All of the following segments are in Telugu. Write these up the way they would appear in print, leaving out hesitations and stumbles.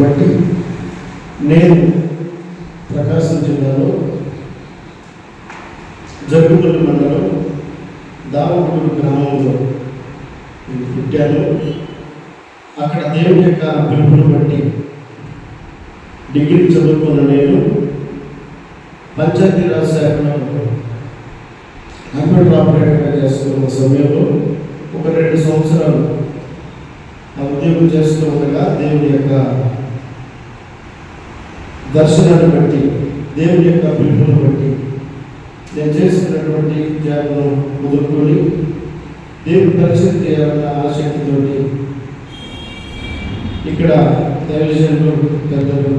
బట్టి నేను ప్రకాశం జిల్లాలో జరుగుతున్న మండలం దావపూర్ గ్రామంలో పుట్టాను. అక్కడ దేవుని యొక్క పిలుపును బట్టి డిగ్రీ చదువుకున్న నేను పంచాయతీరాజ్ శాఖలో కంప్యూటర్ ఆపరేటర్గా చేస్తున్న సమయంలో ఒక 2 సంవత్సరాలు ఆ ఉద్యోగం చేస్తూ ఉండగా దేవుని యొక్క దర్శనాన్ని బట్టి, దేవుని యొక్క పిలుపును బట్టి నేను చేస్తున్నటువంటి జాబును వదులుకొని దేవుని పరిచయం చేయాలన్న ఆసక్తితోటి ఇక్కడ దైవజనులు, పెద్దలు,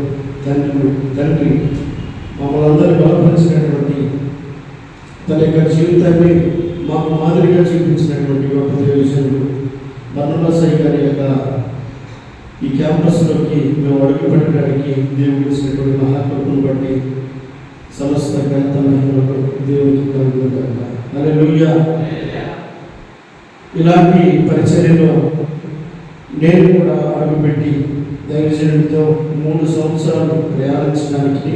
తండ్రి మమ్మల్ని అందరూ బలపరిచినటువంటి తన యొక్క జీవితాన్ని మాకు మాదిరిగా చూపించినటువంటి గొప్ప దైవజనులు బర్నబాస్ గారి యొక్క ఈ క్యాంపస్లోకి మేము అడుగుపెట్టడానికి దేవుడు ఇచ్చినటువంటి మహాకృపను బట్టి సమస్త ఘనత మహిమలకు దేవునికి కలుగుతారు. హల్లెలూయా. ఇలాంటి పరిచర్యలో నేను కూడా అడుగుపెట్టి దైవజనుడితో 3 సంవత్సరాలు ప్రయాణించడానికి,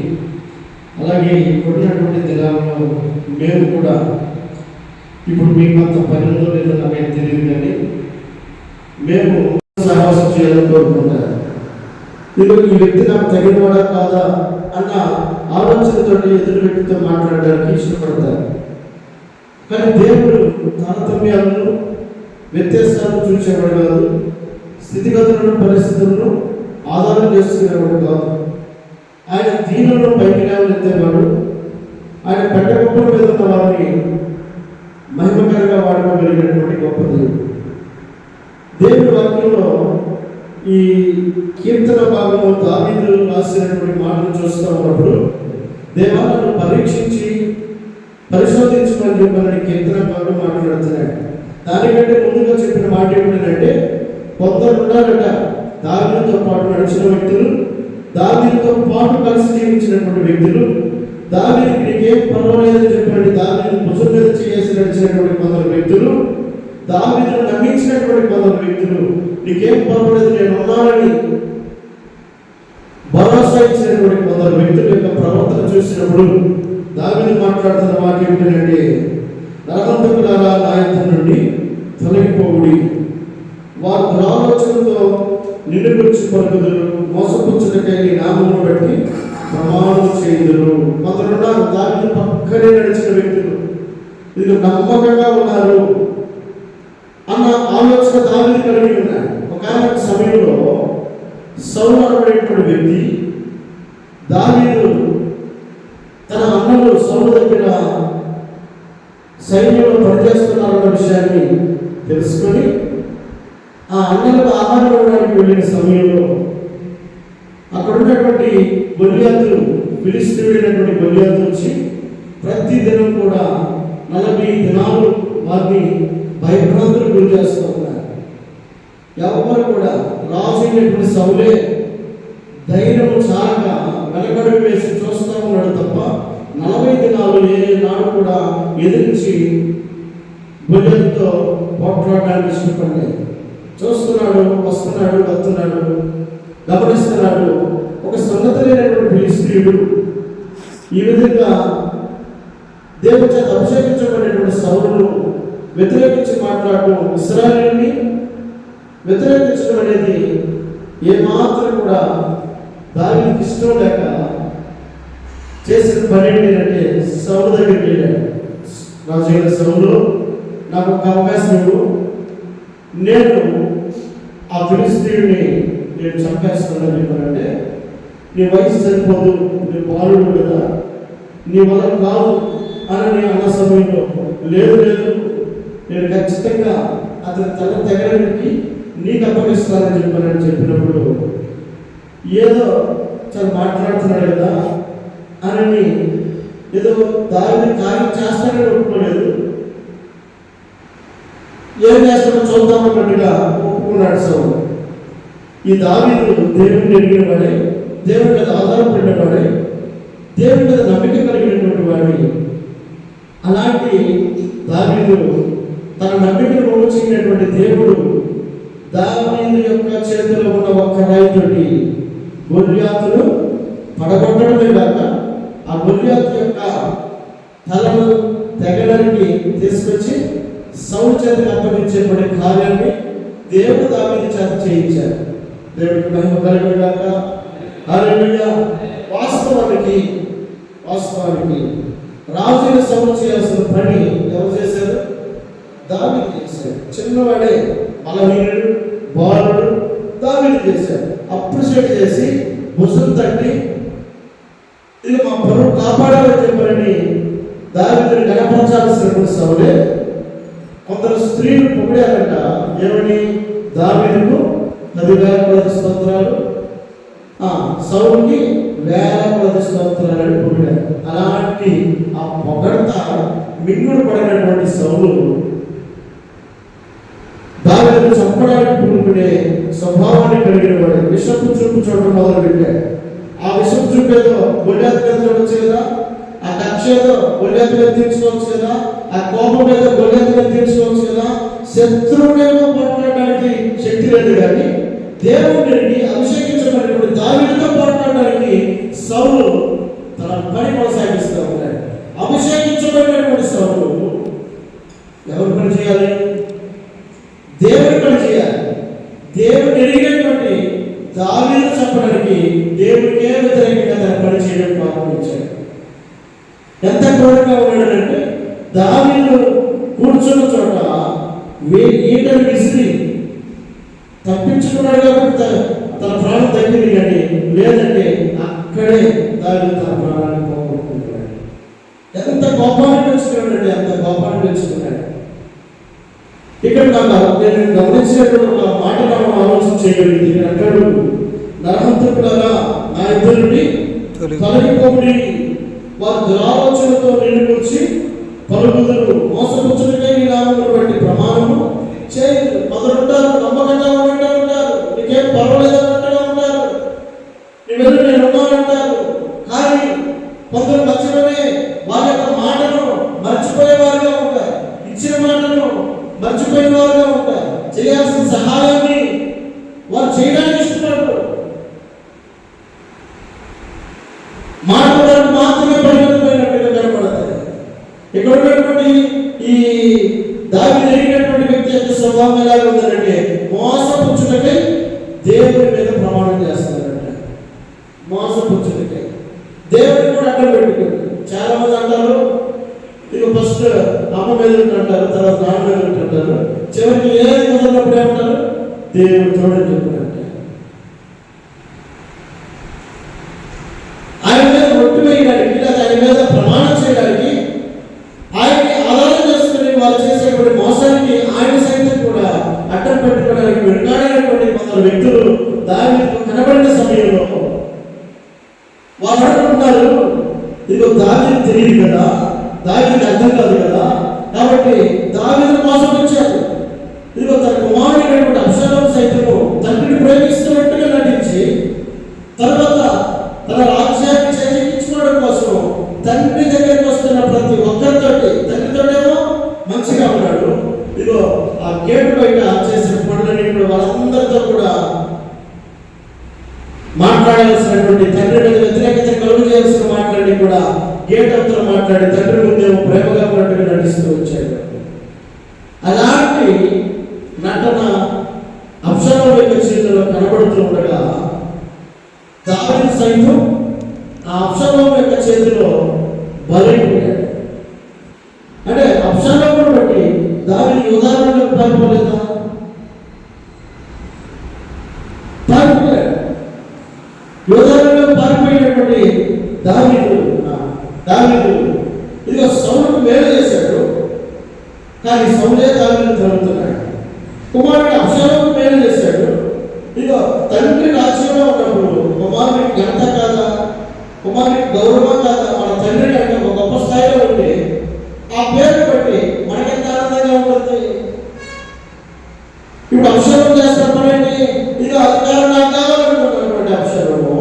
అలాగే ఇప్పుడున్నటువంటి దినాల్లో మేము కూడా, ఇప్పుడు మీకు అంత పని ఉందో లేదో నాకేం తెలియదు, కానీ మేము సహవాసం చేయాలని కోరుకుంటారు. ఈ వ్యక్తి నాకు తగినవాడా కాదా అన్న ఆలోచనతో ఎదురు వ్యక్తితో మాట్లాడడానికి ఇష్టపడతారు. కానీ దేవుడు తారతమ్యాలను, వ్యత్యాసాలను చూసేవాడు కాదు, స్థితిగతులను, పరిస్థితులను ఆధారం చేసుకునేవాడు కాదు. ఆయన దీనులను పైకి లేవనెత్తేవాడు. ఆయన పెద్ద గొప్పల మీద ఉన్న వారిని మహిమకరంగా వాడుకోగలిగినటువంటి గొప్ప దేవుడు. దేవుని వాక్యంలో ఈ కీర్తన భాగంలో దావీదు రాసినటువంటి మాటలు చూస్తూ ఉన్నప్పుడు, దేవాలను పరీక్షించి పరిశోధించమని చెప్పిన కీర్తన భాగం మాట్లాడుతున్నాడు. దానికంటే ముందుగా చెప్పిన మాట ఏమిటంటే, కొందరు ఉన్నారట దావీదుతో పాటు నడిచిన వ్యక్తులు, దావీదుతో పాటు కలిసి జీవించినటువంటి వ్యక్తులు, దావీదుకి నీకేం పర్వాలేదని చెప్పినట్టు దావీదు భుజం మీద చేసి నడిచినటువంటి కొందరు వ్యక్తులు, దావీదును నమ్మించినటువంటి కొందరు వ్యక్తులు, నీకేం పర్వాలేదు నేను ఉన్నానని భరోసా ఇచ్చినటువంటి కొందరు వ్యక్తుల యొక్క ప్రవర్తన చూసినప్పుడు దావీదు మాట్లాడుతున్న మాట ఏమిటంటే, నరహంతకులారా నా యొద్ద నుండి తొలగిపోవుడి, వారు దురాలోచనతో నిన్ను గురించి పలుకుదురు, మోసపుచ్చుటకై నీ నామమును బట్టి ప్రమాణం చేయుదురు. కొందరున్నారు దావీదు పక్కనే నడిచిన వ్యక్తులు, ఇది నమ్మకంగా ఉన్నారు అన్న ఆలోచన దావీదు కలిగి ఉన్నాడు. ఒక సమయంలో సౌలు అనబడేటువంటి వ్యక్తి, దావీదు తన అన్నలు సౌలు దగ్గర సైన్యంలో పనిచేస్తున్నారన్న విషయాన్ని తెలుసుకొని ఆ అన్నలకు ఆహారం ఇవ్వడానికి వెళ్ళిన సమయంలో అక్కడ ఉన్నటువంటి గొల్లియాతు, ఫిలిష్తీయుడైనటువంటి గొల్లియాతు వచ్చి ప్రతి దినం కూడా 40 దినాలు వారిని భయభ్రాంతులకు గురి చేస్తూ ఉన్నారు. ఎవరు కూడా రాజు అయినటువంటి సౌలే ధైర్యం చాలక వెనకడుగు వేసి చూస్తూ ఉన్నాడు తప్ప 40 దినాలు ఏ నాడు కూడా ఎదిరించి గొల్లియాతుతో పోట్లాడడానికి ఇష్టపడలేదు. చూస్తున్నాడు, వస్తున్నాడు, వస్తున్నాడు, గమనిస్తున్నాడు. ఒక సున్నత లేనటువంటి ఫిలిష్తీయుడు ఈ విధంగా దేవుని చేత అభిషేకించబడినటువంటి సౌలును వ్యతిరేకించి మాట్లాడటం, ఇశ్రాయేలుని వ్యతిరేకించడం అనేది ఏమాత్రం కూడా దావీదుకి ఇష్టం లేక చేసిన పని ఏంటంటే సౌలు దగ్గరికి వెళ్ళాడు. రాజు అయిన సౌలు, నాకు ఒక అవకాశం ఇవ్వు, నేను ఆ ఫిలిష్తీయుడిని నేను చంపేస్తానని చెప్పానంటే, నీ వయసు సరిపోదు, నీ బాలుడు కదా, నీ వల్ల కాదు అని అన్న సమయంలో, లేదు లేదు నేను ఖచ్చితంగా అతని తల తెగడానికి నీకు అప్పగిస్తానని చెప్పినప్పుడు, ఏదో చాలా మాట్లాడుతున్నాడు కదా అని ఏదో దారిని కార్యం చేస్తానని ఒప్పుకోలేదు. ఏం చేస్తాడో చూద్దామన్నట్టుగా ఒప్పుకున్నాడు సౌలు. ఈ దావీదు దేవుడిని ఎరిగిన వాడే, దేవుడి మీద ఆధారపడిన వాడే, దేవుడి మీద నమ్మిక కలిగినటువంటి వాడి. అలాంటి దావీదు తన నమ్మికను మోచించినటువంటి దేవుడు దావీదు యొక్క చేతిలో ఉన్న ఒక్క రాయితోటి గొల్యాతును పడగొట్టడమే కాక ఆ గొల్యాతు యొక్క తలను తెగడానికి తీసుకొచ్చి సౌలు చేతికి అప్పగించేటువంటి కార్యాన్ని దేవుడు దావీదు చేత చేయించారు. దేవుడికి మహిమ కలుగును గాక. హల్లెలూయా. వాస్తవానికి రాజుని సౌలు చేయాల్సిన పని ఎవరు చేశారు? దావీదు చేశాడు. చిన్నవాడే, బలహీనుడు, బాలుడు దావీదు చేశాడు. అప్రిషియేట్ చేసి భుజం తట్టి ఇది మా పరువు కాపాడాలని చెప్పారని దావీదుని గణపరచాల్సినటువంటి సౌలే కొందరు స్త్రీలు పొగిడారంట. ఏమని? దావీదుకు 10,000 స్తోత్రాలు, సౌలుకి 1,000 స్తోత్రాలని పొగిడారు. అలాంటి ఆ పొగడత మింగుడు పడినటువంటి సౌలు దావీదును చంపడానికి పురుకునే స్వభావాన్ని కలిగిన వాడు. విషపు చూపు చూడడం మొదలు పెట్టాడు. ఆ విషపు చూపేదో గొల్యాతు మీద చూడొచ్చు కదా, ఆ కక్ష ఏదో గొల్యాతు మీద తీర్చుకోవచ్చు కదా, ఆ కోపం ఏదో గొల్యాతు మీద తీర్చుకోవచ్చు కదా. శత్రువునేమో పోట్లాడడానికి శక్తి లేదు, కానీ దేవుడిని అభిషేకించబడినటువంటి దావీదుతో పోట్లాడడానికి సౌలు తన పని కొనసాగిస్తూ ఉన్నాడు. అభిషేకించబడినటువంటి సౌలు ఎవరు పని చేయాలి? దేవుడి పని చేయాలి. దేవుడు ఎరిగినటువంటి దావీదు చెప్పడానికి దేవుడికే వ్యతిరేకంగా తన పని చేయడం ప్రారంభించాడు. ఎంత క్రూరంగా ఉన్నాడంటే దావీదు కూర్చున్న చోట ఈటలు విసిరి తప్పించుకున్నాడు కాబట్టి తన ప్రాణం తగ్గింది, కానీ లేదంటే అక్కడే దావీదు తన ప్రాణాన్ని పోగొట్టుకున్నాడు. ఎంత కోపాన్ని పెంచుకున్నాడంటే అంత కోపాన్ని పెంచుకున్నాడు. ఇక్కడ నేను గమనించినటువంటి ఒక మాట మనం ఆలోచన చేయగలిగింది. ఇక్కడ అంటాడు, నరహంతకులారా నా ఇద్దరు నుండి తొలగిపోయి వారి దురాలోచనతో నిలుపుచి పలుకుదురు మోసపుచ్చునికై నీ నామమును బట్టి ప్రమాణము చేయదు. మొదలుంటారు, నమ్మకంగా ఉంటారు, నీకేం పర్వాలేదు అన్నట్టుగా ఉంటారు, నువ్వు నేను ఉన్నానంటారు. కానీ కొందరు మధ్యలోనే వారి యొక్క మాటను మర్చిపోయేవారుగా ఉంటారు, ఇచ్చిన మాటను మర్చిపోయిన వారుగా ఉంటారు, చేయాల్సిన సహాయాన్ని వారు చేయడానికి ఇష్టపడరు, మాట్లాడడానికి మాత్రమే పరిమితమైనట్టుగా కనపడతాయి. ఇక్కడ ఉన్నటువంటి ఈ దావీదు ఎరిగినటువంటి వ్యక్తి యొక్క స్వభావం ఎలా ఉందంటే మోసపుచ్చుటకై దేవుడి మీద ప్రమాణం చేస్తారంట. మోసపుచ్చుటకై దేవుడిని కూడా అడ్డం పెట్టుకుంటారు. చాలా మంది అంటారు, ఇక ఫస్ట్ అమ్మ మీద అంటారు, తర్వాత నాన్న మీద అంటారు, చివరికి ఏది కుదరినప్పుడు ఏమంటారు? దేవుడు తోడని చెప్పారంట. ఆయన మీద రొట్టు వేయడానికి లేదా ఆయన మీద ప్రమాణం చేయడానికి ఆయన్ని ఆధారం చేసుకుని వాళ్ళు చేసేటువంటి మోసానికి ఆయన సైతం కూడా అడ్డం పెట్టుకోవడానికి వెంటాడైనటువంటి కొందరు వ్యక్తులు దావీదుకు కనబడిన సమయంలో వాళ్ళు అనుకుంటున్నారు, ఇదిగో దావీదు తెలియదు కదా, దావీదుకి అర్థం కాదు కదా, కాబట్టి దావీదును మోసగించారు. ఇదిగో తన కుమారుడైనటువంటి అబ్షాలోము సైతము తండ్రిని ప్రేమిస్తున్నట్టుగా నటించి తర్వాత తన రాజ్యాన్ని చేజిక్కించుకోవడం కోసం తండ్రి దగ్గరికి వస్తున్న ప్రతి ఒక్కరితోటి, తండ్రితోటేమో మంచిగా ఉన్నాడు, ఇదిగో ఆ గేటు బయట చేసిన పనులని ఇప్పుడు వాళ్ళందరితో కూడా మాట్లాడాల్సినటువంటి తండ్రి మీద వ్యతిరేకత కలుగు చేయాల్సిన మాట్లాడి కూడా గేట్ అవతల మాట్లాడి తండ్రి ముందేమో ప్రేమగా ఉన్నట్టుగా నటిస్తూ వచ్చాడు. అలాంటి నటన అబ్షాలోము యొక్క చేతిలో కనబడుతూ ఉండగా దావీదు సైతం ఆ అబ్షాలోము యొక్క చేతిలో బలైపోయాడు. అంటే అబ్షాలోమును బట్టి దావీదు యూదాలోకి పారిపోలేదా? పారిపోయాడు. యూదాలో పారిపోయినటువంటి దావీదు ఇదిగో సౌలుకు మేలు చేశాడు, కానీ సౌలే దావీదును తరుగుతున్నాడు. కుమారుడు అబ్షాలోముకు మేలు చేశాడు. ఇదిగో తండ్రి రాజ్యంలో ఉన్నప్పుడు కుమారుడికి ఘనత కాదా, కుమారుడికి గౌరవం కాదా? మన తండ్రి కంటే ఒక గొప్ప స్థాయిలో ఉంటే ఆ పేరు బట్టి మనకెంత ఆనందంగా ఉంటుంది. ఇప్పుడు అబ్షాలోము చేస్తున్న పనేంటి? ఇది అధికారం నాకు కావాలనుకున్నటువంటి అబ్షాలోము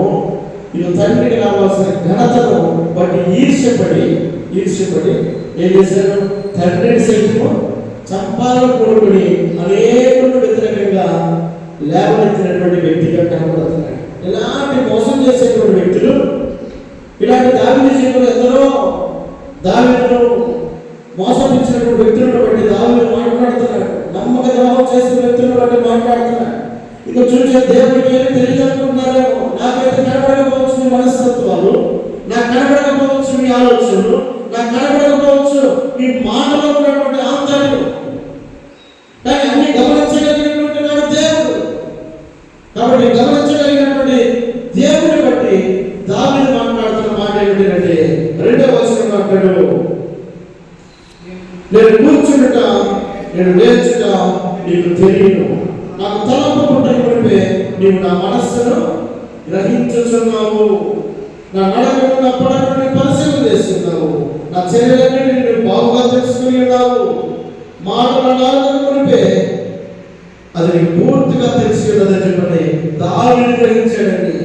ఇక తండ్రికి రావాల్సిన ఘనతను బట్టి ఈర్ష్యపడి ఏం చేశారు? తండ్రిని సైతము చంపాలను కొడుకుని అనేకులకు వ్యతిరేకంగా లేవనెత్తినటువంటి వ్యక్తిగా కనబడుతున్నాడు. ఇలాంటి ఏంటంటే 2వ వచనంలో అంటాడు, నేను కూర్చుంట నేను లేచుట నీకు తెలియను, నాకు తలంపు పుట్టకపోతే నీవు నా మనస్సును గ్రహించుచున్నావు, నా నడకను నా పడకను పరిశీలన చేస్తున్నావు, నా చర్యలన్నిటిని నువ్వు బాగుగా తెలుసుకుని ఉన్నావు, మాటలు నాలుగునిపే అది నీకు పూర్తిగా తెలిసి ఉన్నదని చెప్పండి దావీదు గ్రహించాడండి.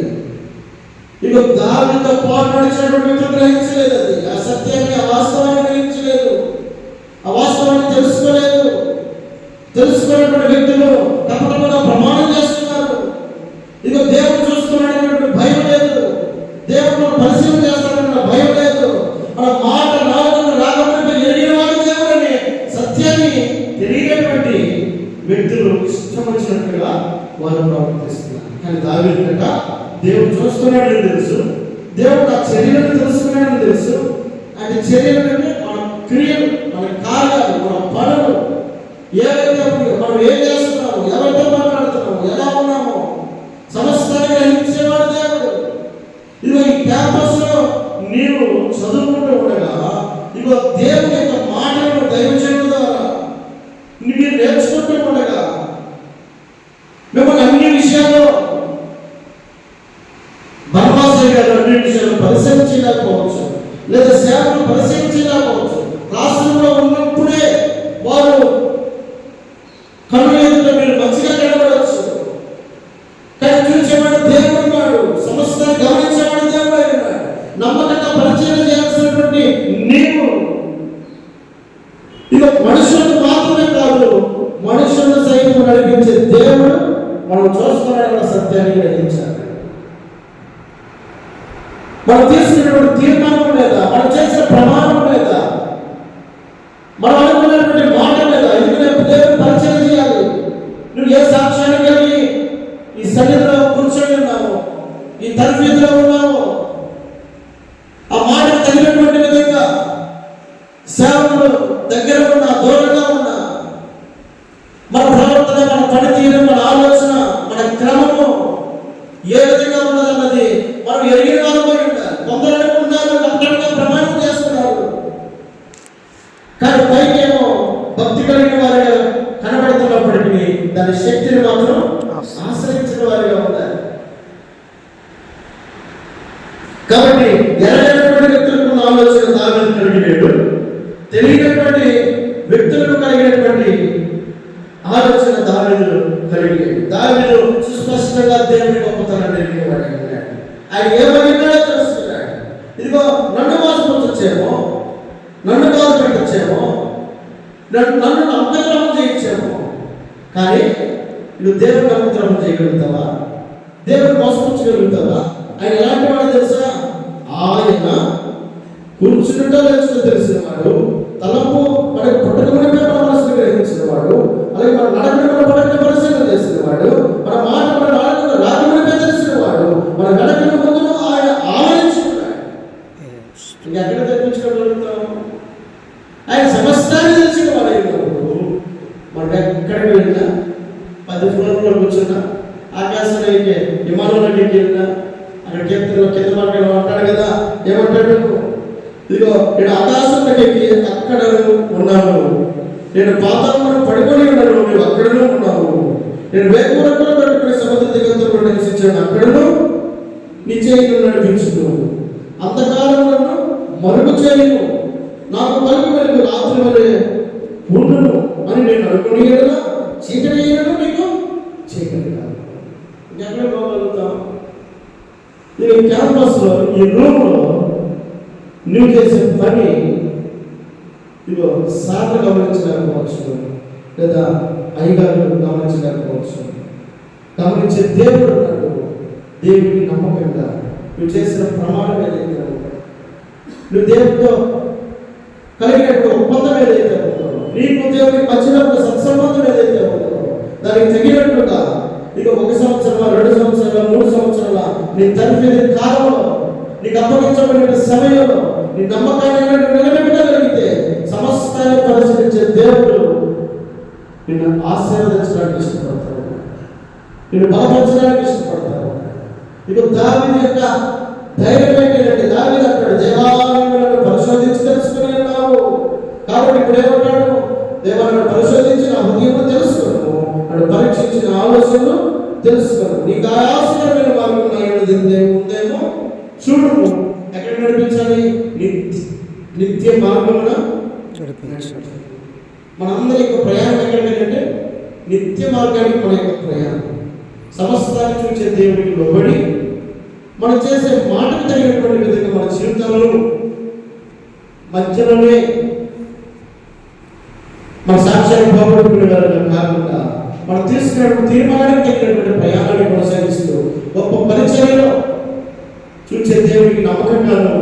ఇక దావీదుతో పాటు నడిచినటువంటి వ్యక్తులు గ్రహించలేదు, అది ఆ సత్యాన్ని ఆ వాస్తవాన్ని గ్రహించలేదు, ఆ వాస్తవాన్ని తెలుసుకోలేదు. తెలుసుకున్నటువంటి వ్యక్తులు తప్పకుండా ప్రమాణం చేస్తున్నారు. ఇక దేవుడు చూస్తున్నాడనేటువంటి భయం లేదు, దేవుడు పరిశీలన చేస్తాడన్న భయం లేదు. మన మాట నాలుగు రాకపోతే ఎరిగిన వాడు దేవుడు అనే సత్యాన్ని తెలియనటువంటి వ్యక్తులు ఇష్టం వచ్చినట్టుగా వారు ప్రవర్తిస్తున్నారు. కానీ దావీదు కనుక దేవుడు చూస్తున్నాడని తెలుసు, దేవుడు ఆ చర్యలను తెలుసుకున్నాడని తెలుసు. అంటే చర్యలంటే మన క్రియలు, మన కార్యాలు, మన పనులు ఏవైతే మనం ఏం చేస్తున్నాము, ఎవరితో మాట్లాడుతున్నాము, ఎలా ఉన్నామో సమస్తాన్ని గ్రహించేవాడు దేవుడు. ఇదిగో ఈ క్యాంపస్ లో నీవు చదువుకుంటూ ఉండగా ఇదిగో దేవుని యొక్క మాటలను దైవజనుల ద్వారా మీరు నేర్చుకుంటూ ఉండగా మిమ్మల్ని అన్ని విషయాల్లో బర్మాసయ్య గారు అన్ని విషయాలు పరిశీలించలేకపోవచ్చు, లేదా సేవలు పరిశీలించలేకపోవచ్చు. క్లాసులో ఉన్నప్పుడే వారు కళ్ళు ఎదుట మీరు మంచిగా కనబడవచ్చు, కానీ చూసేవాడు దేవుడు ఉన్నాడు, సమస్తాన్ని గమనించేవాడు దేవుడు ఉన్నాడు. నమ్మకంగా పరిచయం చేయాల్సినటువంటి నీవు ఇక మనుషులకు మాత్రమే కాదు, మనుషులను సైతం నడిపించే దేవుడు మనం చూస్తున్నాడన్న సత్యాన్ని గ్రహించాలి. మనం తీసుకున్నటువంటి తీర్మానం లేదా, మనం చేసిన ప్రమాణం లేదా, మనం అనుకున్నటువంటి మాట లేదా, ఎందుకంటే దేవుడు పరిచయం చేయాలి. నువ్వు ఏ సాక్ష్యాన్ని కలిగి ఈ సన్నిధిలో కూర్చొని ఉన్నావు, ఈ తరఫీదులో ఉన్నావు, ఆ మాట తగినటువంటి విధంగా సేవకులు దగ్గర ఉన్నా, దూరంగా ఉన్నా, మన ప్రవర్తన, మన పనితీరు, మన ఆలోచన, మన క్రమము ఏ విధంగా ఉన్నదన్నది మనం ఎరిగిన వారు ఉండాలి. కొందరు అనుకుంటున్నారు అక్కడిగా ప్రమాణం చేస్తున్నారు, కానీ పైకేమో భక్తి కలిగిన వారిగా కనబడుతున్నప్పటికీ దాని శక్తిని మాత్రం ఆశ్రయించిన వారిగా ఉండాలి. కాబట్టి ఎరగనటువంటి వ్యక్తులకు ఆలోచన దావీదు కలిగినాడు, తెలియనటువంటి వ్యక్తులకు కలిగినటువంటి ఆలోచన దావీదు కలిగాడు. దావీదు సుస్పష్టంగా దేవుని గొప్పతనాన్ని ఎరిగేవాడు. ఆయన ఏమైనా తెలుసుకున్నాడు. ఇదిగో నన్ను మోసపుచ్చేమో, నన్ను బాధ పెట్టచ్చేమో, నన్ను నమ్మకద్రోహం చేయించేమో, కానీ నువ్వు దేవుడు నమ్మకద్రోహం చేయగలుగుతావా? దేవుడు మోసపుచ్చగలుగుతావా? ఆయన ఎలాంటి వాడు తెలుసా? ఆయన కూర్చుంటో లేచుతో తెలిసిన వాడు, తలంపు మనకు పుట్టకమునిపై మన మనసును గ్రహించిన వాడు, అలాగే మన నడకను మన పడకను పరిశీలన చేసిన వాడు, మన మాట మన నాలుగు రాకమునిపై తెలిసిన వాడు, మన నడకను ముందును ఆయన ఆలోచించుకున్నాడు. ఇంకెక్కడ తెప్పించుకోగలుగుతాం? ఆయన సమస్తాన్ని తెలిసిన వాడు అయినప్పుడు మనకు ఎక్కడికి వెళ్ళినా, 10 ఫ్లోర్లో కూర్చున్నా, ఆకాశంలో విమానంలోకి వెళ్ళినా, అక్కడ కింద మార్గంలో అంటాడు కదా, ఏమంటాడు? ఇదిగో నేను ఆకాశంలోకి ఎక్కి అక్కడ ఉన్నాను, నేను పాతాళంలో పడిపోయి ఉన్నాను, నువ్వు అక్కడనే ఉన్నావు, నేను వేకువరంలో పెట్టుకుని సముద్ర దిగంతుల్లో నివసించాను, అక్కడను నీ చేయిని నడిపించును, అంతకాలం నన్ను మరుగు చేయను, నాకు పలుకు వెలుగు రాత్రి వలె ఉండును అని నేను అనుకుని చీకటి అయినను నీకు చీకటి కాదు. ఎక్కడ పోగలుగుతాం? ఈ క్యాంపస్లో, ఈ రూమ్లో నువ్వు చేసే పని ఇదిగో సార్లు గమనించలేకపోవచ్చు, లేదా అయ్యగారు గమనించలేకపోవచ్చు. గమనించే దేవుడు ఉన్నాడు. దేవుడికి నమ్మకంగా నువ్వు చేసిన ప్రమాణం ఏదైతే ఉందో, నువ్వు దేవుడితో కలిగినట్టు ఒప్పందం ఏదైతే ఉందో, నీకు దేవుడికి మధ్యలో సత్సంబంధం ఏదైతే ఉందో, దానికి తగినట్టుగా ఇక 1 సంవత్సరం, 2 సంవత్సరాలు, 3 సంవత్సరాల నీ తరఫీ కాలంలో, నీకు అప్పగించబడిన సమయంలో నీ నమ్మకాన్ని నిలబెట్టగలిగితే సమస్తాన్ని పరిశీలించే దేవుడు నిన్ను ఆశీర్వదించడానికి ఇష్టపడతాడు, నిన్ను బలపరచడానికి ఇష్టపడతాడు. ఇక దావీదు యొక్క ధైర్యమైనటువంటి దావీదు అంటాడు, దేవాలయములను పరిశోధించి తెలుసుకుని ఉన్నావు. కాబట్టి ఇప్పుడు ఏమంటాడు, దేవాలను పరిశోధించి నా హృదయం తెలుసుకున్నాను, అటు పరీక్షించిన ఆలోచనలు తెలుసుకున్నాను. నీకు ఆయాసకరమైన మార్గం ఉందేమో చూడు. ఎక్కడ నడిపించాలి? నిత్య మార్గమున నడిపించాలి. మనందరి యొక్క ప్రయాణం ఎక్కడికంటే నిత్య మార్గానికి మన యొక్క ప్రయాణం. సమస్తాన్ని చూసే దేవుడికి లోబడి మనం చేసే మాటకు తగినటువంటి విధంగా మన జీవితంలో మధ్యలోనే మన సాక్ష్యాన్ని పోగొట్టుకునేవారుగా కాకుండా మనం తీసుకున్నటువంటి తీర్మానానికి తగినటువంటి ప్రయాణాన్ని కొనసాగిస్తూ గొప్ప పరిచర్యలో చూసే దేవుడికి నమ్మకంగాను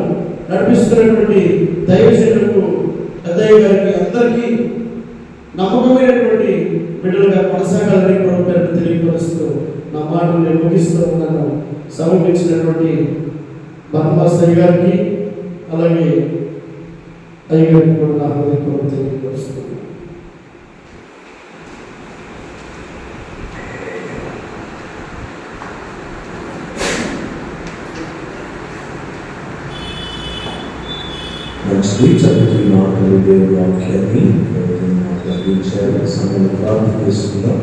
నడిపిస్తున్నటువంటి దైవజనులకు, పెద్దయ్య గారికి, అందరికీ నమ్మకమైనటువంటి బిడ్డలుగా కొనసాగాలని ప్రభుత్వాన్ని తెలియపరుస్తూ నా మాటలు నేను ముగిస్తూ ఉన్నాను. సమర్పించినటువంటి బర్మాస్ అయ్య గారికి, అలాగే అయ్య గారికి కూడా నా హృదయపూర్వక తెలియపరుస్తున్నాను. చక్కటి మాటలు దేవుడు వాక్యాన్ని మాట్లాడించారు. సమయం ప్రార్థన చేసుకుందాం.